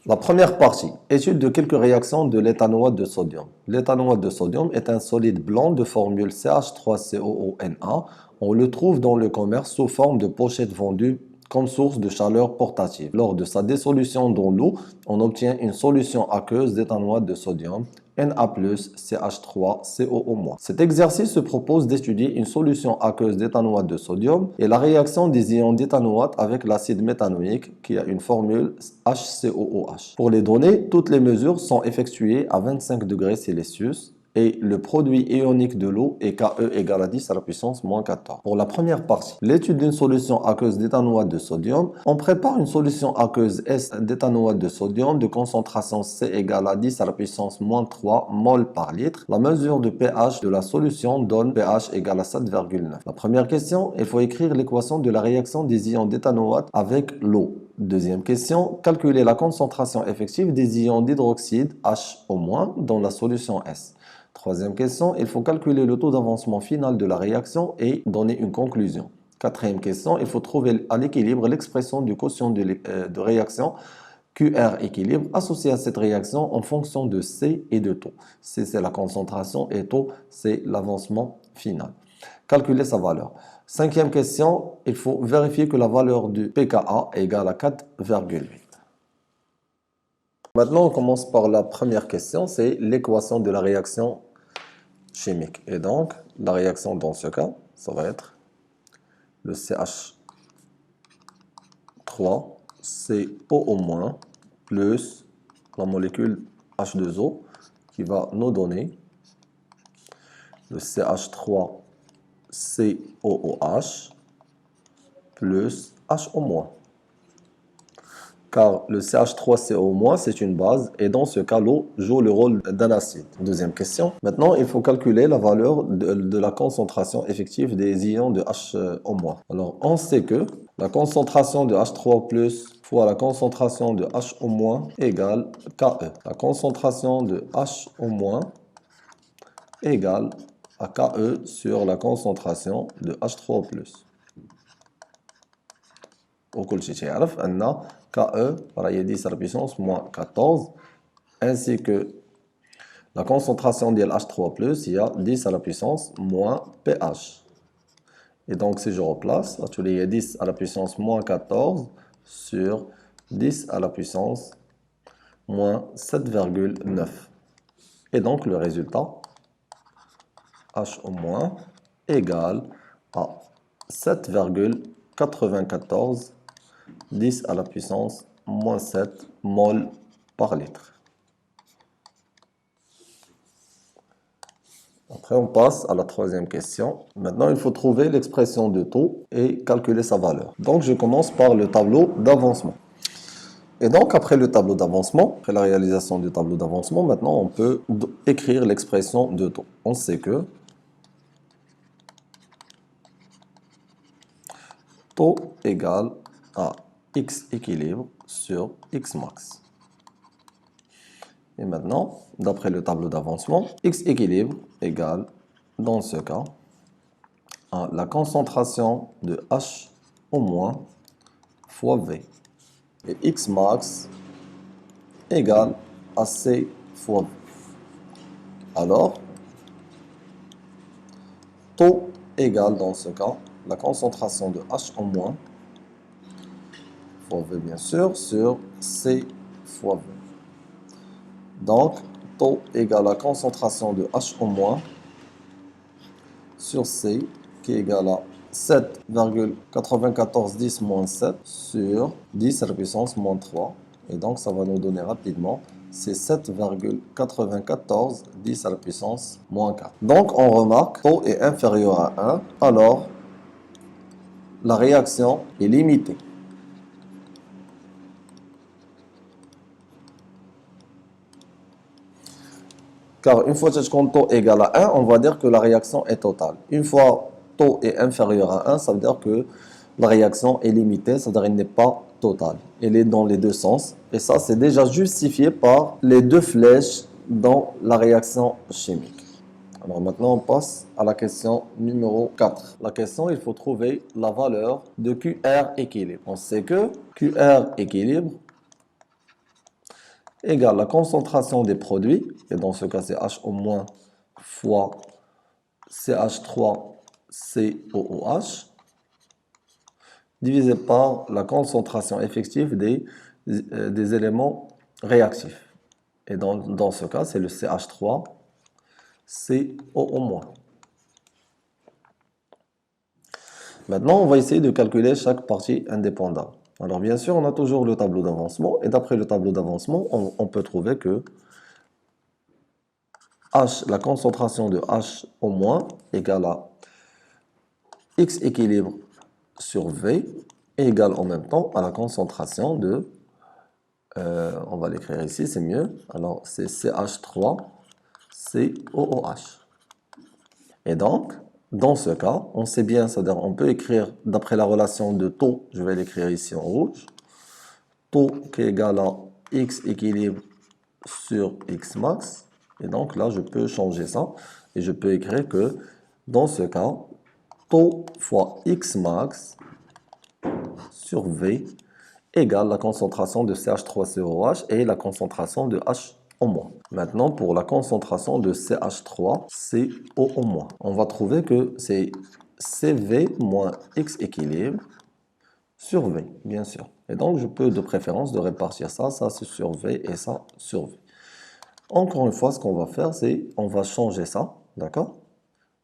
La première partie, étude de quelques réactions de l'éthanoate de sodium. L'éthanoate de sodium est un solide blanc de formule CH3COONA. On le trouve dans le commerce sous forme de pochette vendue comme source de chaleur portative. Lors de sa dissolution dans l'eau, on obtient une solution aqueuse d'éthanoate de sodium, Na+CH3COO-. Cet exercice se propose d'étudier une solution aqueuse d'éthanoate de sodium et la réaction des ions d'éthanoate avec l'acide méthanoïque qui a une formule HCOOH. Pour les données, toutes les mesures sont effectuées à 25 degrés Celsius et le produit ionique de l'eau est Ke égale à 10 à la puissance moins 14. Pour la première partie, l'étude d'une solution aqueuse d'éthanoate de sodium, on prépare une solution aqueuse S d'éthanoate de sodium de concentration C égale à 10 à la puissance moins 3 mol par litre. La mesure de pH de la solution donne pH égale à 7,9. La première question, il faut écrire l'équation de la réaction des ions d'éthanoate avec l'eau. Deuxième question, calculer la concentration effective des ions d'hydroxyde HO- dans la solution S. Troisième question, il faut calculer le taux d'avancement final de la réaction et donner une conclusion. Quatrième question, il faut trouver à l'équilibre l'expression du quotient de réaction QR équilibre associé à cette réaction en fonction de C et de taux. C, c'est la concentration et taux, c'est l'avancement final. Calculer sa valeur. Cinquième question, il faut vérifier que la valeur du pKa est égale à 4,8. Maintenant, on commence par la première question, c'est l'équation de la réaction chimique. Et donc, la réaction dans ce cas, ça va être le CH3COO- plus la molécule H2O qui va nous donner le CH3COOH plus HO-. Car le CH3CO-, c'est une base, et dans ce cas, l'eau joue le rôle d'un acide. Deuxième question. Maintenant, il faut calculer la valeur de la concentration effective des ions de HO-. Alors, on sait que la concentration de H3+, fois la concentration de HO- égale Ke. La concentration de HO- égale à Ke sur la concentration de H3+. وكل شيء تعرف أن Ke راهي 10 à la puissance moins 14 ainsi que la concentration de H3+, il y a 10 à la puissance moins pH. Et donc si je replace, là tu as 10 à la puissance moins 14 sur 10 à la puissance moins 7,9. Et donc le résultat, HO- égale à 7,94 10 à la puissance moins 7 mol par litre. Après, on passe à la troisième question. Maintenant, il faut trouver l'expression de taux et calculer sa valeur. Donc, je commence par le tableau d'avancement. Et donc, après le tableau d'avancement, après la réalisation du tableau d'avancement, maintenant, on peut écrire l'expression de taux. On sait que taux égale à X équilibre sur X max. Et maintenant, d'après le tableau d'avancement, X équilibre égale, dans ce cas, à la concentration de H au moins fois V. Et X max égale à C fois V. Alors, taux égale, dans ce cas, la concentration de H au moins fois V, bien sûr, sur C fois V. Donc, taux égale la concentration de H au moins sur C, qui est égal à 7,9410 moins 7 sur 10 à la puissance moins 3. Et donc, ça va nous donner rapidement, c'est 7,94 10 à la puissance moins 4. Donc, on remarque, taux est inférieur à 1, alors la réaction est limitée. Car une fois que taux est égal à 1, on va dire que la réaction est totale. Une fois taux est inférieur à 1, ça veut dire que la réaction est limitée, c'est-à-dire qu'elle n'est pas totale. Elle est dans les deux sens. Et ça, c'est déjà justifié par les deux flèches dans la réaction chimique. Alors maintenant, on passe à la question numéro 4. La question, il faut trouver la valeur de QR équilibre. On sait que QR équilibre égale la concentration des produits, et dans ce cas c'est H au moins fois CH3COOH, divisé par la concentration effective des éléments réactifs. Et dans ce cas, c'est le CH3COO-. Maintenant, on va essayer de calculer chaque partie indépendante. Alors bien sûr, on a toujours le tableau d'avancement, et d'après le tableau d'avancement, on peut trouver que H, la concentration de H au moins égale à X équilibre sur V égale en même temps à la concentration de, on va l'écrire ici, c'est mieux, alors c'est CH3COOH. Et donc, dans ce cas, on sait bien, c'est-à-dire on peut écrire d'après la relation de taux, je vais l'écrire ici en rouge, taux qui est égal à X équilibre sur X max, et donc là je peux changer ça, et je peux écrire que dans ce cas, taux fois X max sur V égale la concentration de CH3COH et la concentration de H au moins. Maintenant, pour la concentration de CH3COO-, on va trouver que c'est CV moins X équilibre sur V, bien sûr. Et donc, je peux de préférence de répartir ça c'est sur V et ça sur V. Encore une fois, ce qu'on va faire, c'est on va changer ça, d'accord?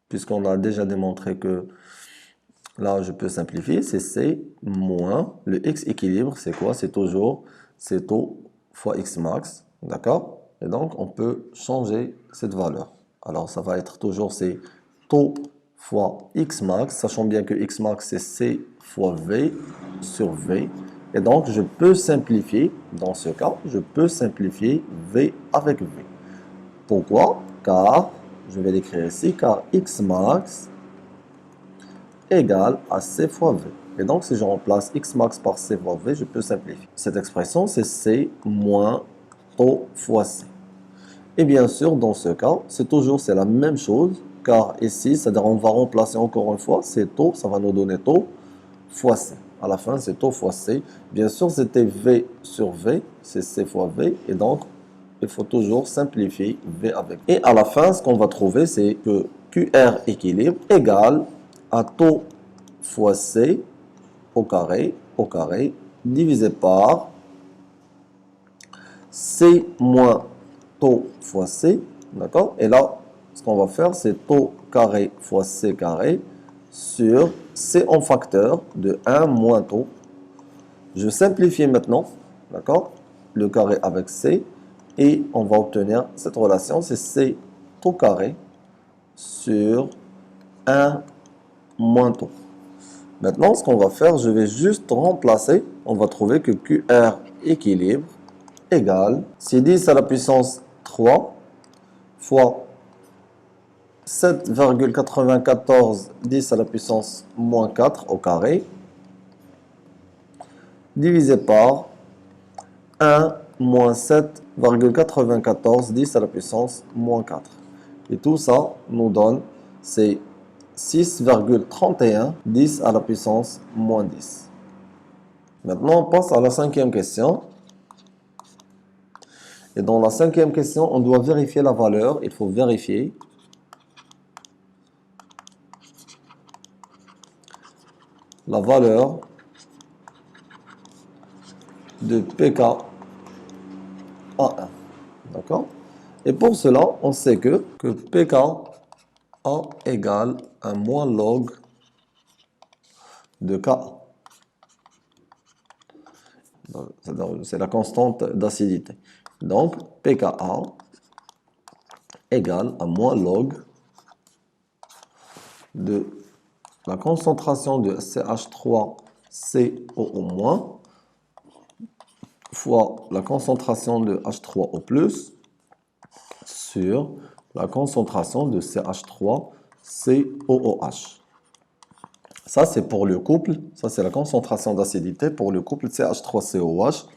Puisqu'on a déjà démontré que là, je peux simplifier, c'est C moins le X équilibre, c'est quoi? C'est toujours C taux fois X max, d'accord? Et donc, on peut changer cette valeur. Alors, ça va être toujours C taux fois X max, sachant bien que X max, c'est C fois V sur V. Et donc, je peux simplifier, dans ce cas, je peux simplifier V avec V. Pourquoi? Car, je vais l'écrire ici, car X max égale à C fois V. Et donc, si je remplace X max par C fois V, je peux simplifier. Cette expression, c'est C moins taux fois C. Et bien sûr, dans ce cas, c'est la même chose, car ici, c'est-à-dire on va remplacer encore une fois, c'est taux, ça va nous donner taux fois C. À la fin, c'est taux fois C. Bien sûr, c'était V sur V, c'est C fois V, et donc, il faut toujours simplifier V avec. Et à la fin, ce qu'on va trouver, c'est que QR équilibre égale à taux fois C au carré, divisé par C moins taux fois C, d'accord? Et là, ce qu'on va faire, c'est taux carré fois C carré sur C en facteur de 1 moins taux. Je simplifie maintenant, d'accord? Le carré avec C, et on va obtenir cette relation, c'est C taux carré sur 1 moins taux. Maintenant, ce qu'on va faire, je vais juste remplacer. On va trouver que QR équilibre égale, c'est 10 à la puissance 3 fois 7,94 10 à la puissance moins 4 au carré, divisé par 1 moins 7,94 10 à la puissance moins 4. Et tout ça nous donne, c'est 6,31 10 à la puissance moins 10. Maintenant, on passe à la cinquième question. Et dans la cinquième question, on doit vérifier la valeur. Il faut vérifier la valeur de pK A1. D'accord? Et pour cela, on sait que pK A égale un moins log de Ka. C'est la constante d'acidité. Donc, pKa égale à moins log de la concentration de CH3COO- fois la concentration de H3O+, sur la concentration de CH3COOH. Ça, c'est pour le couple, ça c'est la concentration d'acidité pour le couple CH3COH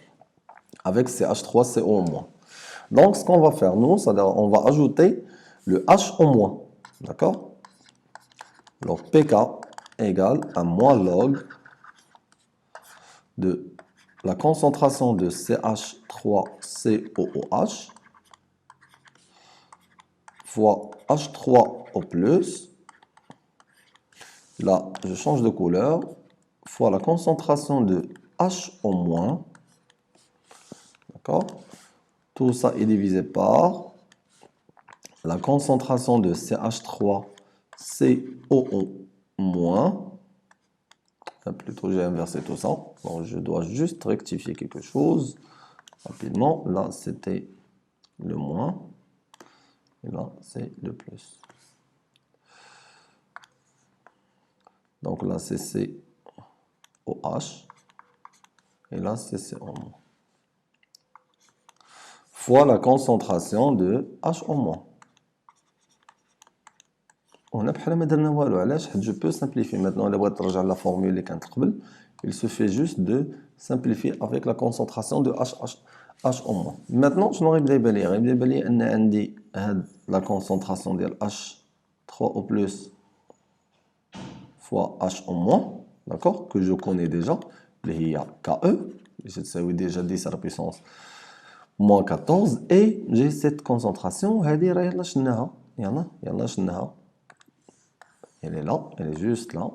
avec CH3CO-. Donc, ce qu'on va faire, nous, c'est-à-dire on va ajouter le H au-. D'accord? Donc, pK égale à moins log de la concentration de CH3 CH3COOH fois H3O+. Là, je change de couleur, fois la concentration de H-. D'accord? Tout ça est divisé par la concentration de CH3COO-. Plutôt, j'ai inversé tout ça. Bon, je dois juste rectifier quelque chose rapidement. Là, c'était le moins. Et là, c'est le plus. Donc là, c'est COH. Et là, c'est CO-. Fois la concentration de HO-. Je peux simplifier maintenant la formule il se fait juste de simplifier avec la concentration de HO-. Maintenant, je n'aurai pas la concentration de H3O+ fois HO-, d'accord, que je connais déjà, il y a KE, ça veut déjà 10 à la puissance moins 14, et j'ai cette concentration, elle est là, elle est juste là.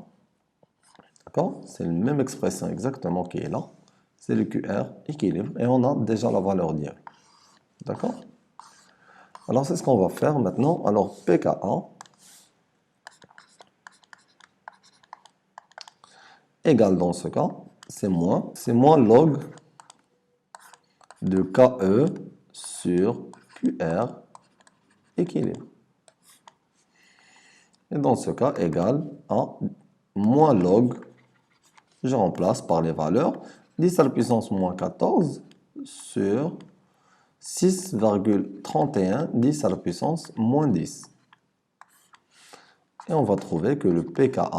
D'accord? C'est la même expression exactement qui est là. C'est le QR équilibre. Et on a déjà la valeur d'IR. D'accord? Alors, c'est ce qu'on va faire maintenant. Alors, pKa égale dans ce cas, c'est moins log de KE sur QR équilibre. Et dans ce cas, égale à moins log, je remplace par les valeurs, 10 à la puissance moins 14 sur 6,31, 10 à la puissance moins 10. Et on va trouver que le pKa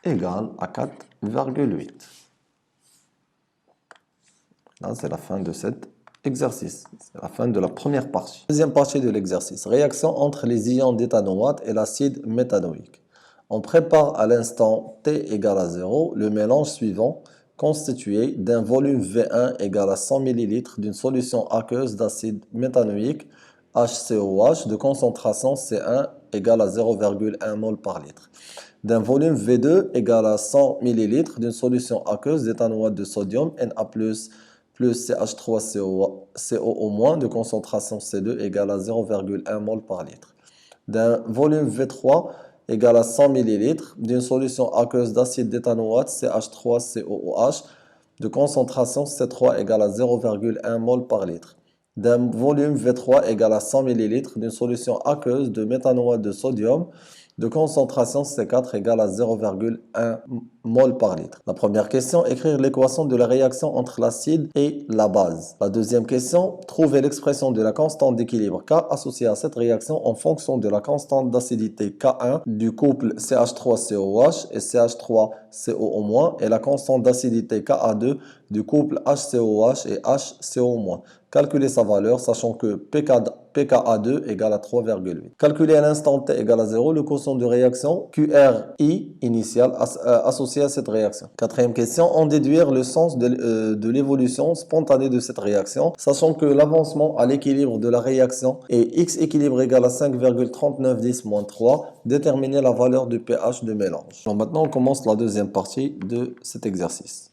égale à 4,8. Là, c'est la fin de cet exercice. C'est la fin de la première partie. Deuxième partie de l'exercice. Réaction entre les ions d'éthanoate et l'acide méthanoïque. On prépare à l'instant T égale à 0 le mélange suivant constitué d'un volume V1 égal à 100 ml d'une solution aqueuse d'acide méthanoïque HCOH de concentration C1 égale à 0,1 mol par litre. D'un volume V2 égal à 100 ml d'une solution aqueuse d'éthanoate de sodium Na+, plus CH3COO- de concentration C2 égale à 0,1 mol par litre. D'un volume V3 égal à 100 ml d'une solution aqueuse d'acide d'éthanoate CH3COOH de concentration C3 égale à 0,1 mol par litre. D'un volume V3 égal à 100 ml d'une solution aqueuse de méthanoate de sodium de concentration C4 égale à 0,1 mol par litre. La première question, écrire l'équation de la réaction entre l'acide et la base. La deuxième question, trouver l'expression de la constante d'équilibre K associée à cette réaction en fonction de la constante d'acidité K1 du couple CH3COH et CH3COO- et la constante d'acidité Ka2 du couple HCOH et HCO-. Calculer sa valeur, sachant que pKa2 égale à 3,8. Calculer à l'instant T égale à 0 le quotient de réaction QRI initial associé à cette réaction. Quatrième question, en déduire le sens de l'évolution spontanée de cette réaction, sachant que l'avancement à l'équilibre de la réaction est X équilibre égal à 5,3910 moins 3, déterminer la valeur du pH de mélange. Donc maintenant, on commence la deuxième partie de cet exercice.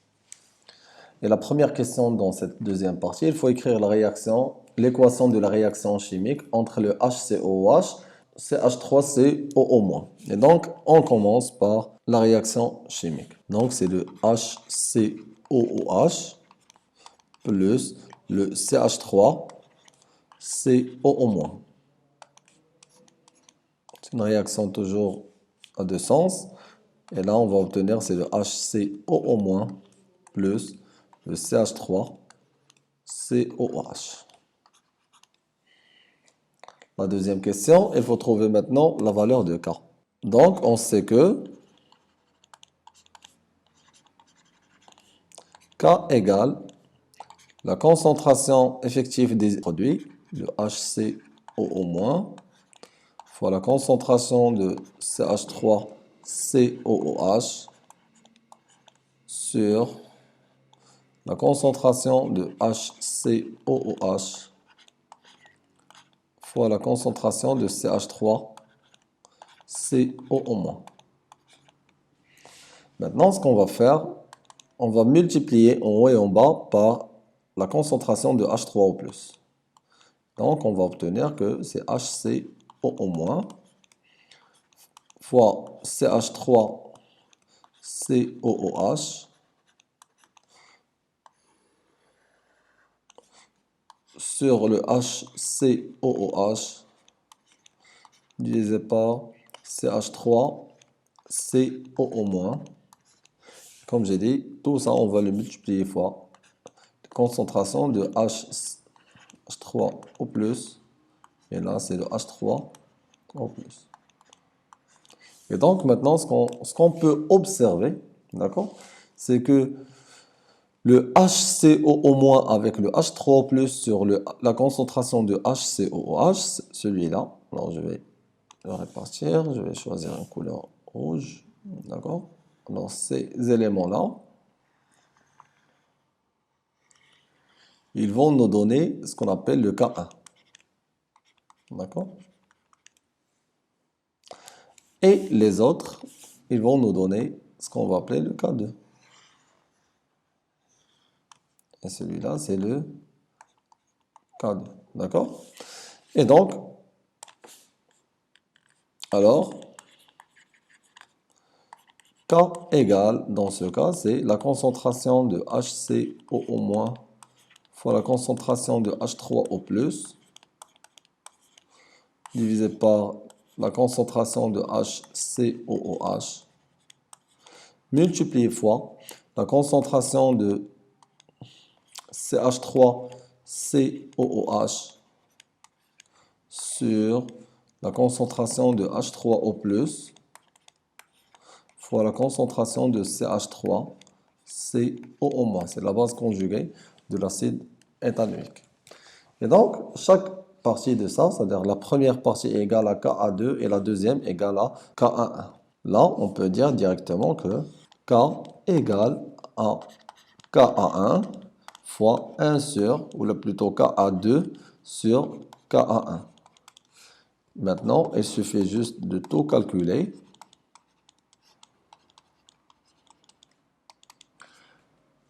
Et la première question dans cette deuxième partie, il faut écrire la réaction, l'équation de la réaction chimique entre le HCOH, CH3COO-. Et donc, on commence par la réaction chimique. Donc, c'est le HCOOH plus le CH3COO-. C'est une réaction toujours à deux sens. Et là, on va obtenir, c'est le HCOO- plus le CH3COOH. La deuxième question, il faut trouver maintenant la valeur de K. Donc, on sait que K égale la concentration effective des produits, le HCOO-, fois la concentration de CH3COOH sur la concentration de HCOOH fois la concentration de CH3COO-. Maintenant, ce qu'on va faire, on va multiplier en haut et en bas par la concentration de H3O+. Donc, on va obtenir que c'est HCOO- fois CH3COOH sur le HCOOH divisé par CH3COO-. Comme j'ai dit, tout ça, on va le multiplier fois la concentration de H3O+, et là, c'est le H3O+. Et donc, maintenant, ce qu'on peut observer, d'accord, c'est que le HCOO- avec le H3O+ sur la concentration de HCOOH, celui-là, alors je vais le répartir, je vais choisir une couleur rouge, d'accord. Alors, ces éléments-là, ils vont nous donner ce qu'on appelle le K1, d'accord. Et les autres, ils vont nous donner ce qu'on va appeler le K2. Et celui-là, c'est le K2, d'accord. Et donc, alors, K égale, dans ce cas, c'est la concentration de HCOO- fois la concentration de H3O+, divisé par la concentration de HCOOH, multiplié fois la concentration de CH3COOH sur la concentration de H3O+, fois la concentration de CH3COO-. C'est la base conjuguée de l'acide éthanoïque. Et donc, chaque partie de ça, c'est-à-dire la première partie est égale à Ka2 et la deuxième égale à Ka1. Là, on peut dire directement que K égale à Ka1 fois 1 sur, ou plutôt Ka2 sur Ka1. Maintenant, il suffit juste de tout calculer.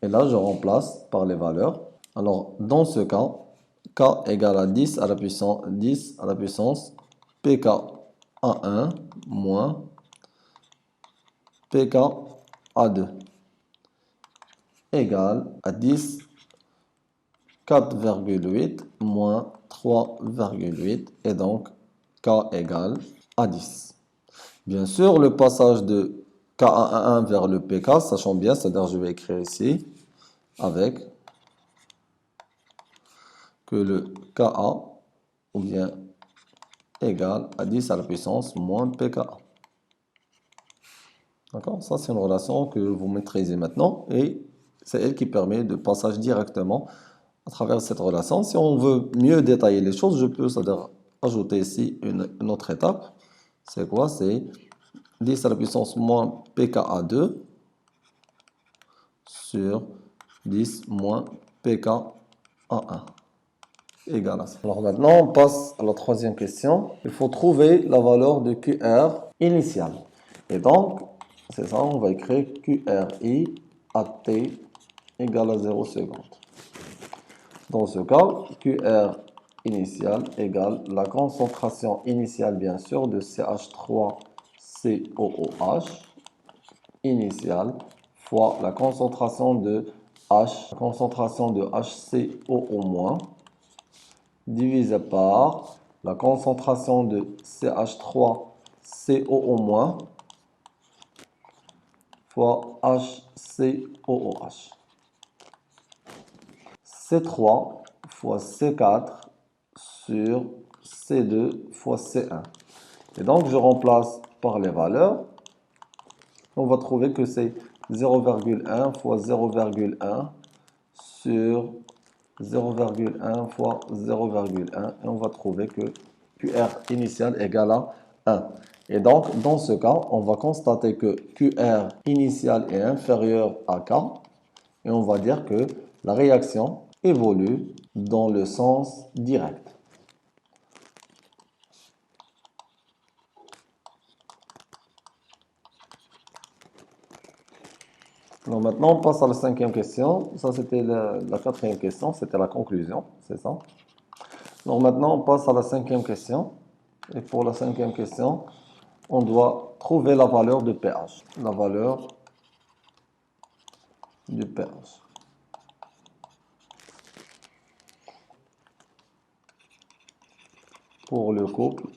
Et là, je remplace par les valeurs. Alors, dans ce cas, K égale à 10 à la puissance PK A1 moins PK A2 égale à 10, 4,8 moins 3,8 et donc K égale à 10. Bien sûr, le passage de Ka1 vers le PK, sachant bien, c'est-à-dire je vais écrire ici avec que le Ka ou bien égal à 10 à la puissance moins pKa. D'accord? Ça, c'est une relation que vous maîtrisez maintenant et c'est elle qui permet de passage directement à travers cette relation. Si on veut mieux détailler les choses, je peux, c'est-à-dire ajouter ici une autre étape. C'est quoi? C'est 10 à la puissance moins pKa2 sur 10 moins pKa1 égale à ça. Alors maintenant, on passe à la troisième question. Il faut trouver la valeur de QR initiale. Et donc, c'est ça, on va écrire QRI à T égale à 0 secondes. Dans ce cas, QR initial égale la concentration initiale, bien sûr, de CH3COOH initiale fois la concentration de HCOO- divisé par la concentration de CH3COO- fois HCOOH. C3 fois C4 sur C2 fois C1. Et donc, je remplace par les valeurs. On va trouver que c'est 0,1 fois 0,1 sur 0,1 fois 0,1 et on va trouver que QR initial égale à 1. Et donc, dans ce cas, on va constater que QR initial est inférieur à K Et on va dire que la réaction évolue dans le sens direct. Alors maintenant, on passe à la cinquième question. Ça, c'était la quatrième question, c'était la conclusion, c'est ça. Donc maintenant, on passe à la cinquième question. Et pour la cinquième question, on doit trouver la valeur de pH. La valeur du pH. Pour le couple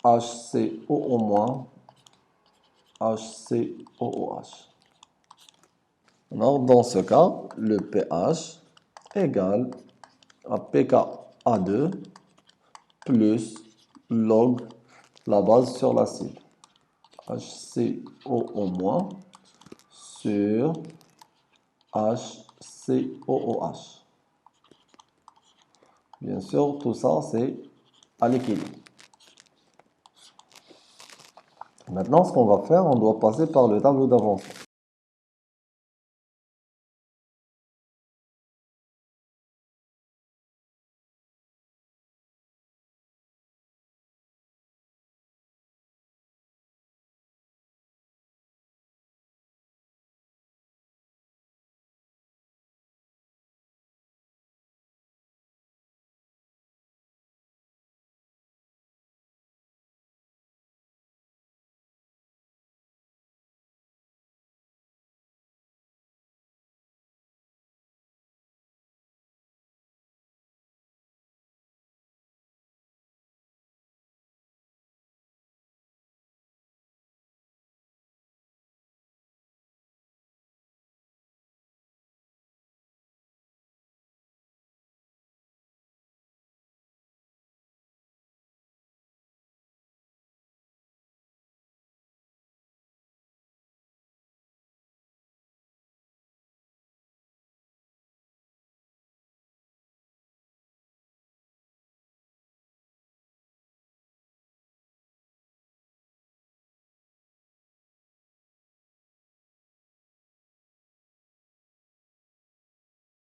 HCOO-, HCOOH. Alors, dans ce cas, le pH égale à pKa2 plus log la base sur l'acide. HCOO- sur HCOOH. Bien sûr, tout ça, c'est à l'équilibre. Maintenant, ce qu'on va faire, on doit passer par le tableau d'avancement.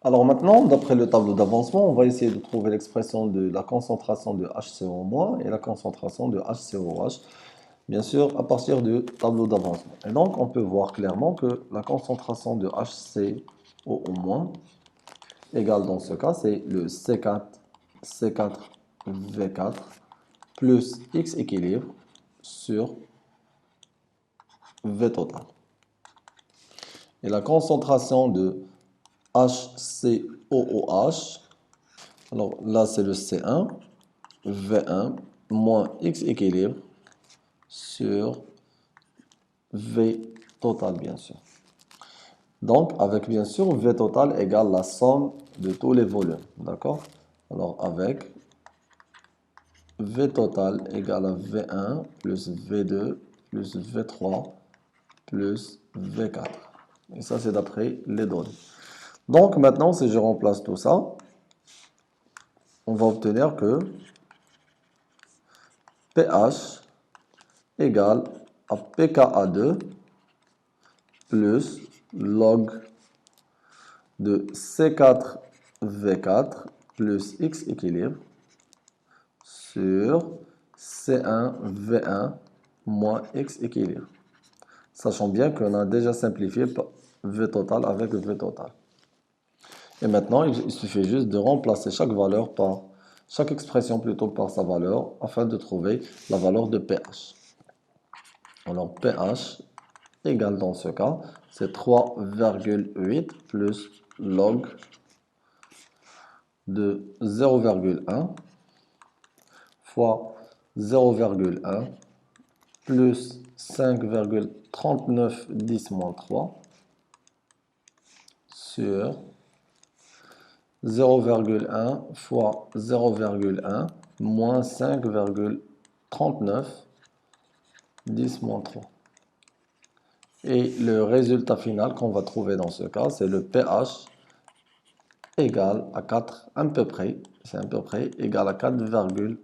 Alors maintenant, d'après le tableau d'avancement, on va essayer de trouver l'expression de la concentration de HCO- et la concentration de HCOH, bien sûr, à partir du tableau d'avancement. Et donc, on peut voir clairement que la concentration de HCO- égale dans ce cas, c'est le C4V4 plus X équilibre sur V total. Et la concentration de HCOOH, alors là c'est le C1, V1 moins X équilibre sur V total bien sûr. Donc avec bien sûr V total égale la somme de tous les volumes, d'accord? Alors avec V total égale à V1 plus V2 plus V3 plus V4. Et ça c'est d'après les données. Donc maintenant si je remplace tout ça, on va obtenir que pH égale à pKa2 plus log de C4V4 plus X équilibre sur C1V1 moins X équilibre. Sachant bien qu'on a déjà simplifié V total avec V total. Et maintenant, il suffit juste de remplacer chaque expression plutôt par sa valeur afin de trouver la valeur de pH. Alors pH égale dans ce cas, c'est 3,8 plus log de 0,1 fois 0,1 plus 5,39 10 moins 3 sur 0,1 fois 0,1 moins 5,39 10 moins 3. Et le résultat final qu'on va trouver dans ce cas, c'est le pH égal à 4, à peu près, c'est à peu près égal à 4,1.